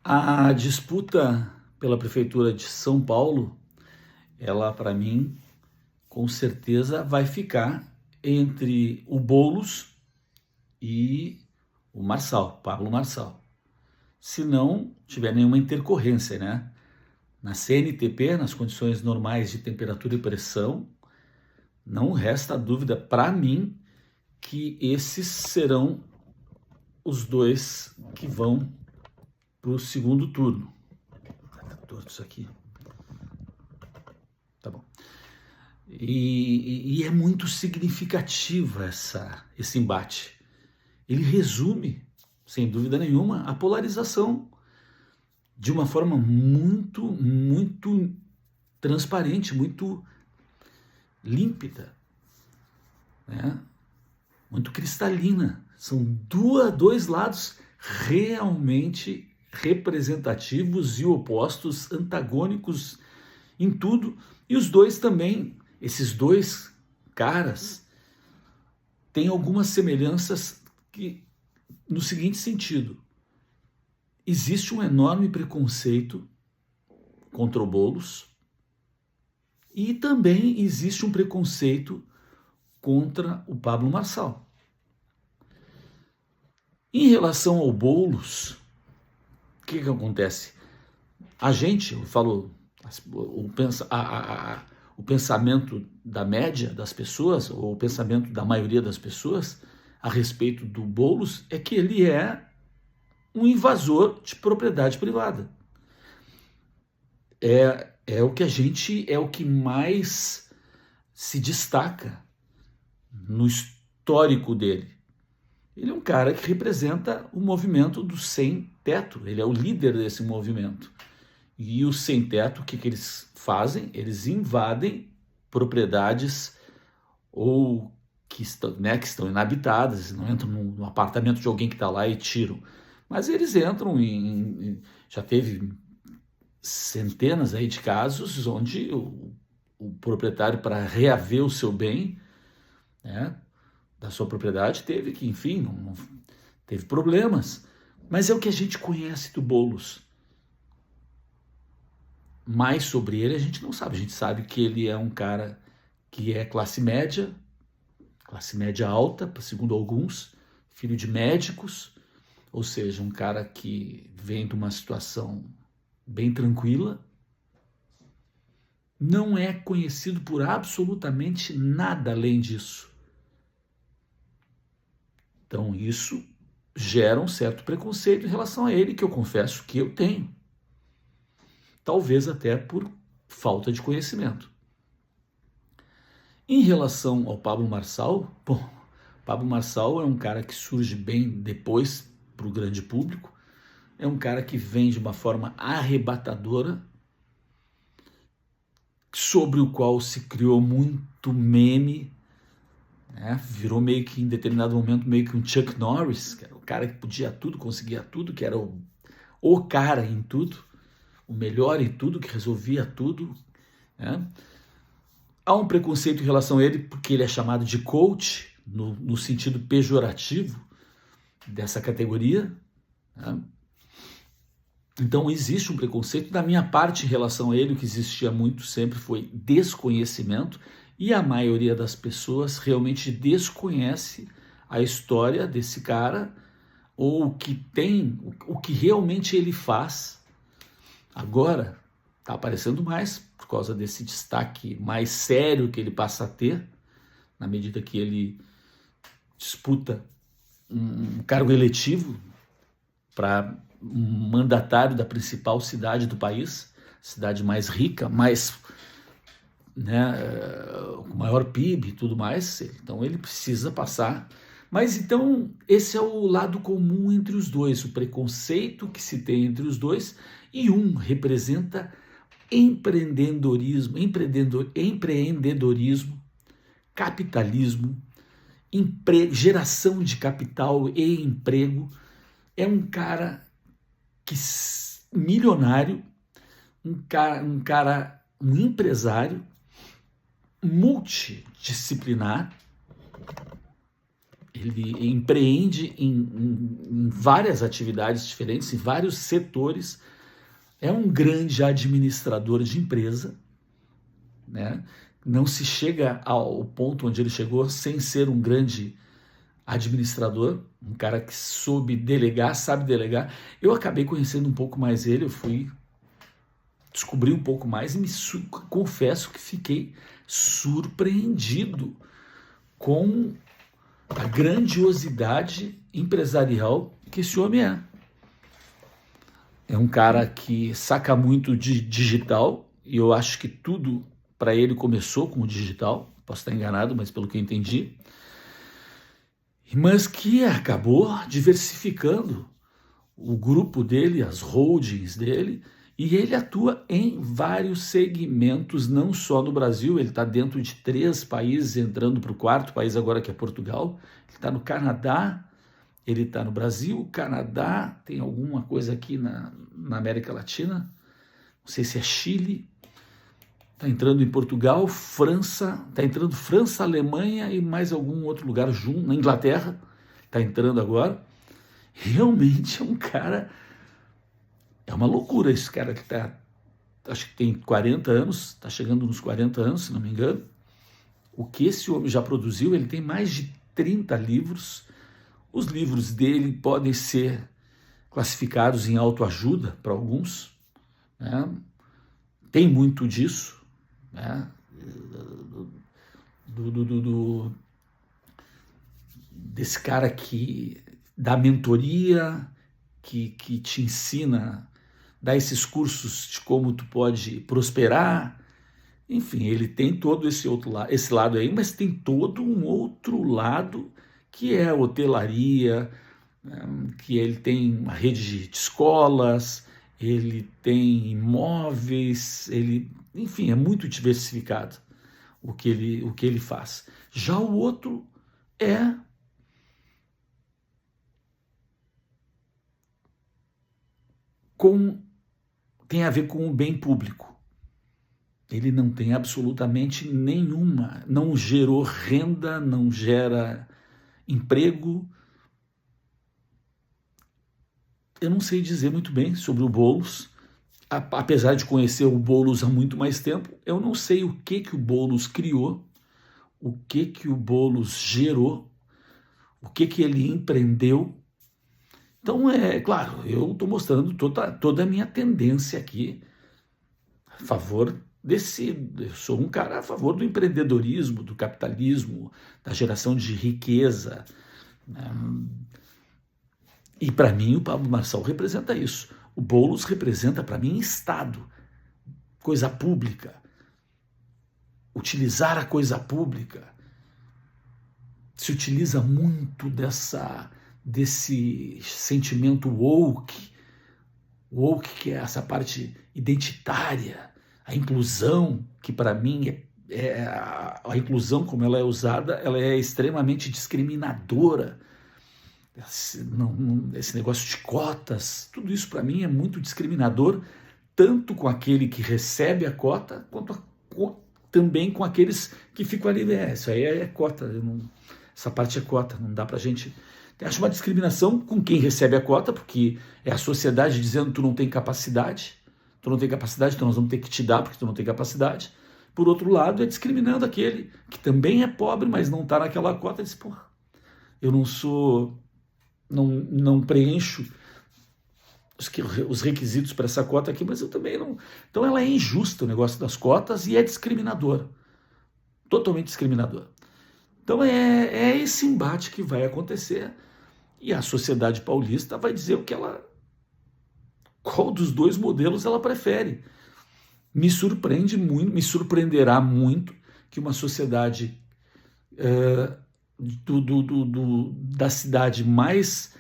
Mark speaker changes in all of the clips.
Speaker 1: A disputa pela Prefeitura de São Paulo, ela, para mim, com certeza vai ficar entre o Boulos e o Marçal, Pablo Marçal. Se não tiver nenhuma intercorrência, né? Na CNTP, nas condições normais de temperatura e pressão, não resta dúvida para mim que esses serão os dois que vão para o segundo turno. Tá torto isso aqui. Tá bom. E é muito significativo esse embate. Ele resume, sem dúvida nenhuma, a polarização de uma forma muito transparente, muito límpida, né? Muito cristalina. São dois lados realmente representativos e opostos, antagônicos em tudo. E os dois também, esses dois caras, têm algumas semelhanças que, no seguinte sentido: existe um enorme preconceito contra o Boulos e também existe um preconceito contra o Pablo Marçal. Em relação ao Boulos, o que acontece? A gente, eu falo, o pensamento da média das pessoas, ou o pensamento da maioria das pessoas a respeito do Boulos é que ele é um invasor de propriedade privada. É o que mais se destaca no histórico dele. Ele é um cara que representa o movimento do sem-teto, ele é o líder desse movimento. E os sem-teto, o que eles fazem? Eles invadem propriedades ou que estão inabitadas, não entram no apartamento de alguém que está lá e tiram. Mas eles entram já teve centenas aí de casos onde o proprietário, para reaver o seu bem, né, da sua propriedade, teve que, enfim, não teve problemas. Mas é o que a gente conhece do Boulos. Mais sobre ele a gente não sabe. A gente sabe que ele é um cara que é classe média alta, segundo alguns, filho de médicos, ou seja, um cara que vem de uma situação bem tranquila. Não é conhecido por absolutamente nada além disso. Então isso gera um certo preconceito em relação a ele, que eu confesso que eu tenho. Talvez até por falta de conhecimento. Em relação ao Pablo Marçal, Pablo Marçal é um cara que surge bem depois para o grande público, é um cara que vem de uma forma arrebatadora, sobre o qual se criou muito meme, né? Virou meio que, em determinado momento, meio que um Chuck Norris, que era o cara que podia tudo, conseguia tudo, que era o cara em tudo, o melhor em tudo, que resolvia tudo, né? Há um preconceito em relação a ele porque ele é chamado de coach, no sentido pejorativo dessa categoria, né? Então existe um preconceito. Da minha parte, em relação a ele, o que existia muito sempre foi desconhecimento, e a maioria das pessoas realmente desconhece a história desse cara, ou o que realmente ele faz. Agora está aparecendo mais por causa desse destaque mais sério que ele passa a ter, na medida que ele disputa um cargo eletivo para um mandatário da principal cidade do país, cidade mais rica, com maior PIB e tudo mais. Então ele precisa passar. Mas então esse é o lado comum entre os dois, o preconceito que se tem entre os dois, e um representa empreendedorismo, capitalismo, geração de capital e emprego. É um cara milionário, um empresário multidisciplinar. Ele empreende em várias atividades diferentes, em vários setores, é um grande administrador de empresa, né? Não se chega ao ponto onde ele chegou sem ser um grande administrador, um cara que soube delegar, sabe delegar. Eu acabei conhecendo um pouco mais ele, eu fui descobrir um pouco mais e confesso que fiquei surpreendido com a grandiosidade empresarial que esse homem é. É um cara que saca muito de digital, e eu acho que tudo para ele começou com o digital, posso estar enganado, mas pelo que eu entendi, mas que acabou diversificando o grupo dele, as holdings dele, e ele atua em vários segmentos, não só no Brasil, ele está dentro de 3 países, entrando para o 4º país agora, que é Portugal, ele está no Canadá, ele está no Brasil, Canadá, tem alguma coisa aqui na América Latina, não sei se é Chile, está entrando em Portugal, França, está entrando França, Alemanha e mais algum outro lugar junto, na Inglaterra, está entrando agora. Realmente é um cara, é uma loucura esse cara que está, acho que tem 40 anos, está chegando nos 40 anos, se não me engano. O que esse homem já produziu, ele tem mais de 30 livros. Os livros dele podem ser classificados em autoajuda para alguns, né? Tem muito disso, né? Desse cara que dá mentoria, que te ensina, dá esses cursos de como tu pode prosperar. Enfim, ele tem todo esse lado aí, mas tem todo um outro lado que é a hotelaria, que ele tem uma rede de escolas, ele tem imóveis, enfim, é muito diversificado o que ele faz. Já o outro tem a ver com o bem público. Ele não tem absolutamente nenhuma, não gerou renda, não gera emprego. Eu não sei dizer muito bem sobre o Boulos, apesar de conhecer o Boulos há muito mais tempo, eu não sei o que o Boulos criou, o que o Boulos gerou, o que ele empreendeu. Então, é claro, eu estou mostrando toda a minha tendência aqui a favor eu sou um cara a favor do empreendedorismo, do capitalismo, da geração de riqueza, né? E para mim o Pablo Marçal representa isso. O Boulos representa para mim Estado, coisa pública, utilizar a coisa pública. Se utiliza muito desse sentimento woke que é essa parte identitária, a inclusão, que para mim a inclusão como ela é usada, ela é extremamente discriminadora. Esse negócio de cotas, tudo isso para mim é muito discriminador, tanto com aquele que recebe a cota, quanto também com aqueles que ficam ali. Isso aí é cota, essa parte é cota, não dá pra gente. Acho uma discriminação com quem recebe a cota, porque é a sociedade dizendo tu não tem capacidade, então nós vamos ter que te dar porque tu não tem capacidade. Por outro lado, é discriminando aquele que também é pobre, mas não está naquela cota, diz, porra, eu não preencho os requisitos para essa cota aqui, mas eu também não. Então ela é injusta, o negócio das cotas, e é discriminador, totalmente discriminador. Então é esse embate que vai acontecer, e a sociedade paulista vai dizer qual dos dois modelos ela prefere. Me surpreende muito, me surpreenderá muito que uma sociedade da cidade mais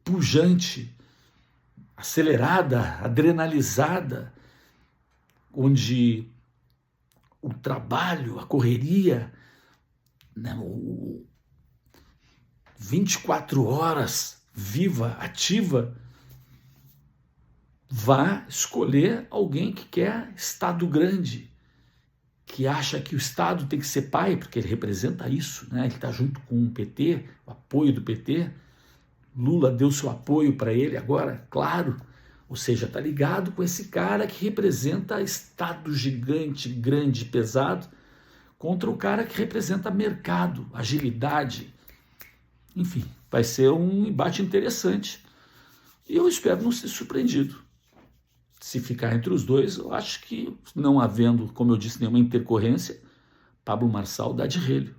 Speaker 1: pujante, acelerada, adrenalizada, onde o trabalho, a correria, né, 24 horas, viva, ativa, vá escolher alguém que quer Estado grande, que acha que o Estado tem que ser pai, porque ele representa isso, né? Ele está junto com o PT, o apoio do PT. Lula deu seu apoio para ele agora, claro. Ou seja, está ligado com esse cara que representa Estado gigante, grande, pesado, contra o cara que representa mercado, agilidade. Enfim, vai ser um embate interessante. E eu espero não ser surpreendido. Se ficar entre os dois, eu acho que, não havendo, como eu disse, nenhuma intercorrência, Pablo Marçal dá de relho.